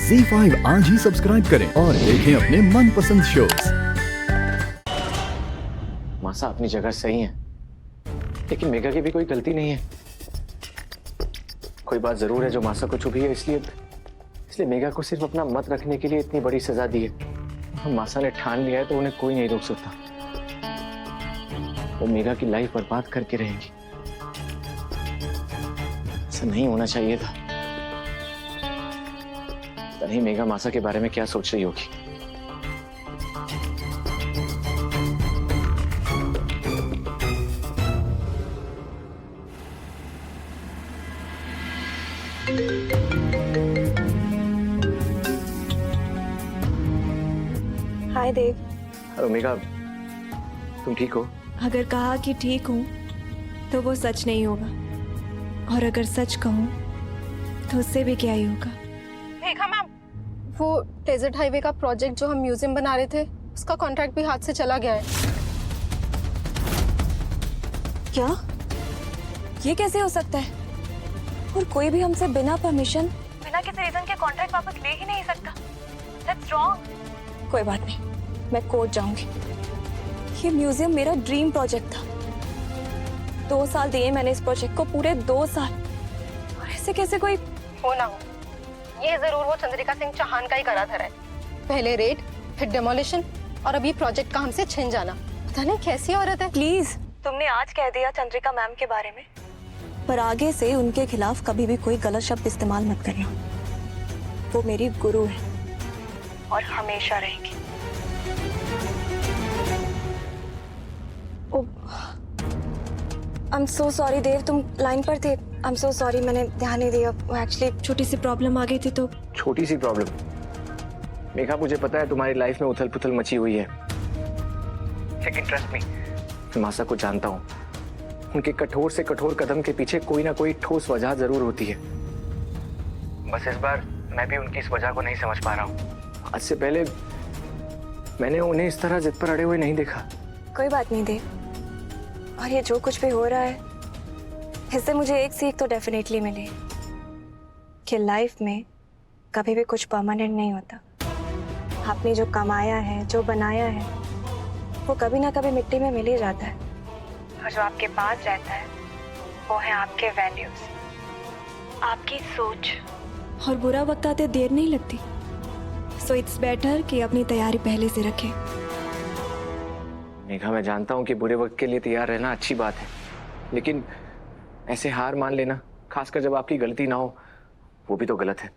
ZEE5 आज ही subscribe करें और देखें अपने मनपसंद शोज। मासा अपनी जगह सही है, लेकिन मेघा की भी कोई गलती नहीं है। कोई बात जरूर है जो मासा को चुभी है, इसलिए मेघा को सिर्फ अपना मत रखने के लिए इतनी बड़ी सजा दी है। मासा ने ठान लिया है तो उन्हें कोई नहीं रोक सकता। वो मेघा की लाइफ बर्बाद करके रहेंगी। ऐसा नहीं होना चाहिए था। पता नहीं मेघा मासा के बारे में क्या सोच रही होगी। हाय देव। हेलो मेघा, तुम ठीक हो? अगर कहा कि ठीक हूँ तो वो सच नहीं होगा, और अगर सच कहूँ तो उससे भी क्या ही होगा। मेघा मैम, वो डेजर्ट हाईवे का प्रोजेक्ट जो हम म्यूजियम बना रहे थे, उसका कॉन्ट्रैक्ट भी हाथ से चला गया है। क्या? ये कैसे हो सकता है? और कोई भी हमसे बिना परमिशन, बिना किसी रीजन के कॉन्ट्रैक्ट वापस ले ही नहीं सकता। That's wrong. कोई बात नहीं, मैं कोर्ट जाऊंगी। ये म्यूजियम मेरा ड्रीम प्रोजेक्ट था। 2 साल दिए मैंने इस प्रोजेक्ट को, पूरे 2 साल। और ऐसे कैसे कोई हो ना हो, ये जरूर वो चंद्रिका सिंह चौहान का ही करा धरा है। पहले रेड, फिर डेमोलिशन, और अभी प्रोजेक्ट का हमसे छिन जाना। पता नहीं कैसी औरत है। प्लीज, तुमने आज कह दिया चंद्रिका मैम के बारे में, पर आगे से उनके खिलाफ कभी भी कोई गलत शब्द इस्तेमाल मत करना। वो मेरी गुरु है और हमेशा रहेगी। आई एम सो सॉरी देव, तुम लाइन पर थे। आई एम सो सॉरी, मैंने ध्यान नहीं दिया। एक्चुअली छोटी सी प्रॉब्लम आ गई थी तो। छोटी सी प्रॉब्लम? मेघा, मुझे पता है तुम्हारी लाइफ में उथल पुथल मची हुई है, लेकिन ट्रस्ट मी, मैं मासा को जानता हूँ। उनके कठोर से कठोर कदम के पीछे कोई ना कोई ठोस वजह जरूर होती है। बस इस बार मैं भी उनकी इस वजह को नहीं समझ पा रहा हूँ। आज से पहले मैंने उन्हें इस तरह जिद पर अड़े हुए नहीं देखा। कोई बात नहीं देव, और ये जो कुछ भी हो रहा है, इससे मुझे एक सीख तो डेफिनेटली मिली कि लाइफ में कभी भी कुछ परमानेंट नहीं होता। आपने जो कमाया है, जो बनाया है, वो कभी ना कभी मिट्टी में मिल ही जाता है। और जो आपके पास रहता है वो है आपके वैल्यूज, आपकी सोच। और बुरा वक्त आते देर नहीं लगती। सो इट्स बेटर कि अपनी तैयारी पहले से रखें। मेघा, मैं जानता हूँ कि बुरे वक्त के लिए तैयार रहना अच्छी बात है, लेकिन ऐसे हार मान लेना, खासकर जब आपकी गलती ना हो, वो भी तो गलत है।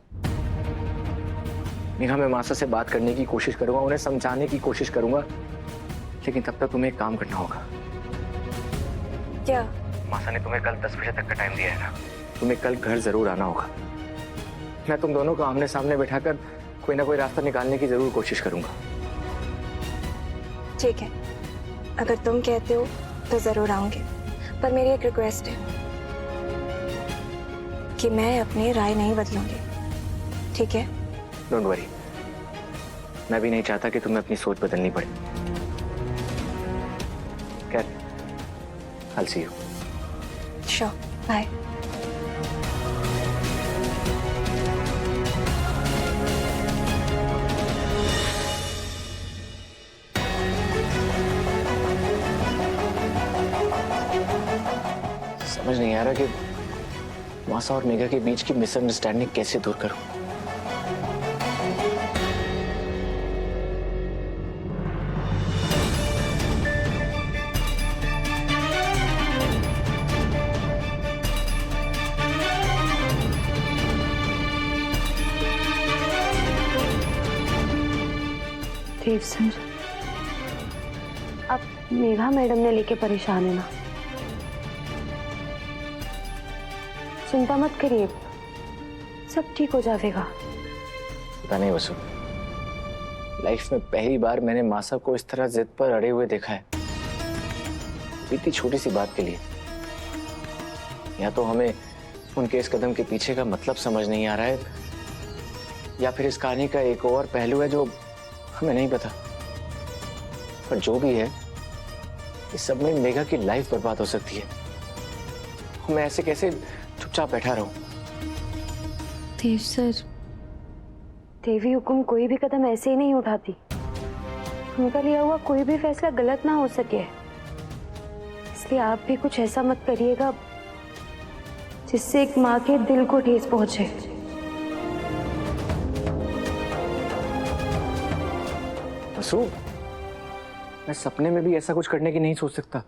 मेघा, मैं मासा से बात करने की कोशिश करूंगा, उन्हें समझाने की कोशिश करूंगा, लेकिन तब तक तुम्हें एक काम करना होगा। क्या? मासा ने तुम्हें कल 10 बजे तक का टाइम दिया है ना, तुम्हें कल घर जरूर आना होगा। मैं तुम दोनों को आमने सामने बैठाकर कोई ना कोई रास्ता निकालने की जरूर कोशिश करूंगा। ठीक है, अगर तुम कहते हो तो जरूर आऊंगी, पर मेरी एक रिक्वेस्ट है कि मैं अपनी राय नहीं बदलूंगी, ठीक है? डोंट वरी, मैं भी नहीं चाहता कि तुम्हें अपनी सोच बदलनी पड़े। खैर, I'll see you. Sure, bye. समझ नहीं आ रहा कि मासा और मेघा के बीच की मिसअंडरस्टैंडिंग कैसे दूर करूं। देव सर, अब मेघा मैडम ने लेके परेशान है ना, चिंता मत करिए, सब ठीक हो जाएगा। पता नहीं वसु, लाइफ में पहली बार मैंने मासा को इस तरह जिद पर अड़े हुए देखा है, इतनी छोटी सी बात के लिए। या तो हमें उनके इस कदम के पीछे का मतलब समझ नहीं आ रहा है, या फिर इस कहानी का एक और पहलू है जो हमें नहीं पता। पर जो भी है, इस सब में मेघा की लाइफ बर्बाद हो सकती है। मैं ऐसे कैसे चुपचाप बैठा रहूं? देव सर, देवी हुकुम कोई भी कदम ऐसे ही नहीं उठाती। उनका लिया हुआ कोई भी फैसला गलत ना हो सके, इसलिए आप भी कुछ ऐसा मत करिएगा जिससे एक माँ के दिल को ठेस पहुंचे। वसु, मैं सपने में भी ऐसा कुछ करने की नहीं सोच सकता।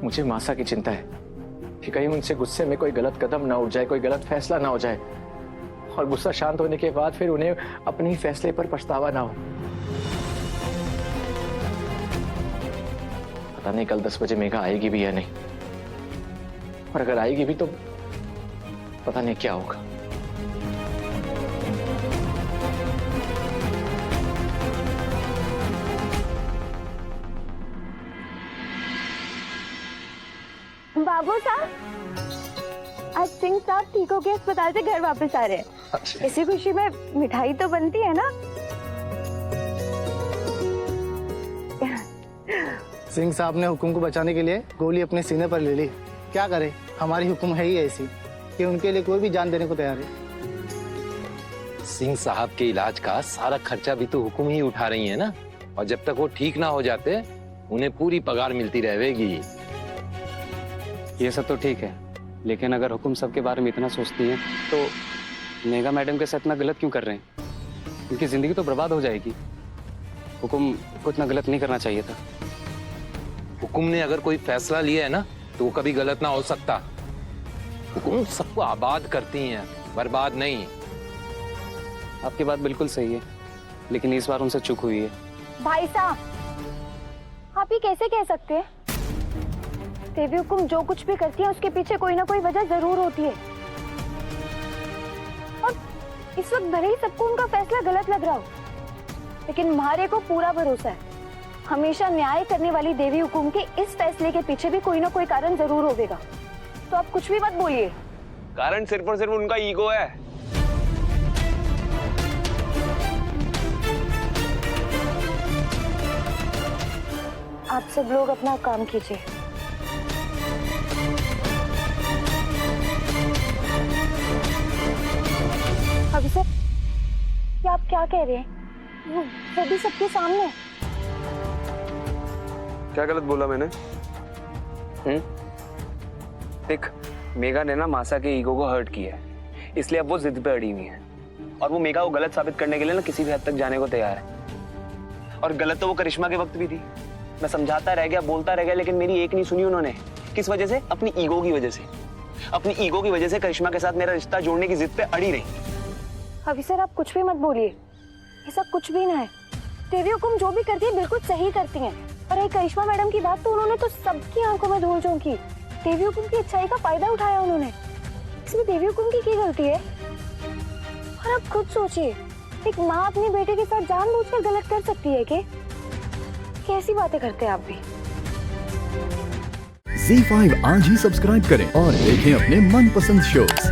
मुझे मासा की चिंता है कि कहीं उनसे गुस्से में कोई गलत कदम ना उठ जाए, कोई गलत फैसला ना हो जाए और गुस्सा शांत होने के बाद फिर उन्हें अपने ही फैसले पर पछतावा ना हो। पता नहीं कल 10 बजे मेघा आएगी भी या नहीं, और अगर आएगी भी तो पता नहीं क्या होगा। बाबू साहब, आज सिंह साहब ठीक हो के अस्पताल से घर वापस आ रहे हैं। इसी खुशी में मिठाई तो बनती है ना। सिंह साहब ने हुकुम को बचाने के लिए गोली अपने सीने पर ले ली। क्या करे, हमारी हुकुम है ही ऐसी कि उनके लिए कोई भी जान देने को तैयार है। सिंह साहब के इलाज का सारा खर्चा भी तो हुकुम ही उठा रही है ना, और जब तक वो ठीक ना हो जाते उन्हें पूरी पगार मिलती रहेगी। ये सब तो ठीक है, लेकिन अगर हुकुम सबके बारे में इतना सोचती है तो मेघा मैडम के साथ इतना गलत क्यों कर रहे हैं? उनकी जिंदगी तो बर्बाद हो जाएगी। हुकुम को इतना गलत नहीं करना चाहिए था। हुकुम ने अगर कोई फैसला लिया है ना तो वो कभी गलत ना हो सकता। हुकुम सबको आबाद करती हैं, बर्बाद नहीं। आपकी बात बिल्कुल सही है, लेकिन इस बार उनसे चूक हुई है। भाई साहब, आप ये कैसे कह सकते हैं? देवी हुकुम जो कुछ भी करती है उसके पीछे कोई ना कोई वजह जरूर होती है, और इस वक्त भले ही सबको उनका फैसला गलत लग रहा हो, लेकिन म्हारे को पूरा भरोसा है हमेशा न्याय करने वाली देवी हुकुम के इस फैसले के पीछे भी कोई ना कोई कारण जरूर होगा। तो आप कुछ भी मत बोलिए। कारण सिर्फ और सिर्फ उनका ईगो है। आप सब लोग अपना काम कीजिए। अभी सर, क्या आप क्या कह रहे हैं? वो भी सबके सामने। क्या गलत बोला मैंने? देख, मेघा ने ना मासा के ईगो को हर्ट किया है, इसलिए अब वो जिद पे अड़ी हुई है, और वो मेघा को गलत साबित करने के लिए ना किसी भी हद तक जाने को तैयार है। और गलत तो वो करिश्मा के वक्त भी थी। मैं समझाता रह गया, बोलता रह गया, लेकिन मेरी एक नहीं सुनी उन्होंने। किस वजह से? अपनी ईगो की वजह से। अपनी ईगो की वजह से करिश्मा के साथ मेरा रिश्ता जोड़ने की जिद पे अड़ी रही। अभी सर, आप कुछ भी मत बोलिए, ये सब कुछ भी ना है। देवी हुकुम जो भी करती है बिल्कुल सही करती हैं। और ये करिश्मा मैडम की बात तो उन्होंने तो सबकी आंखों में धूल झोंकी। देवी हुकुम की अच्छाई का फायदा उठाया उन्होंने, इसमें देवी हुकुम की क्या गलती है? और आप खुद सोचिए, एक माँ अपनी बेटे के साथ जानबूझकर गलत कर सकती है क्या? कैसी बातें करते हैं आप भी। ZEE5 आज ही सब्सक्राइब करें और देखें अपने मनपसंद शोज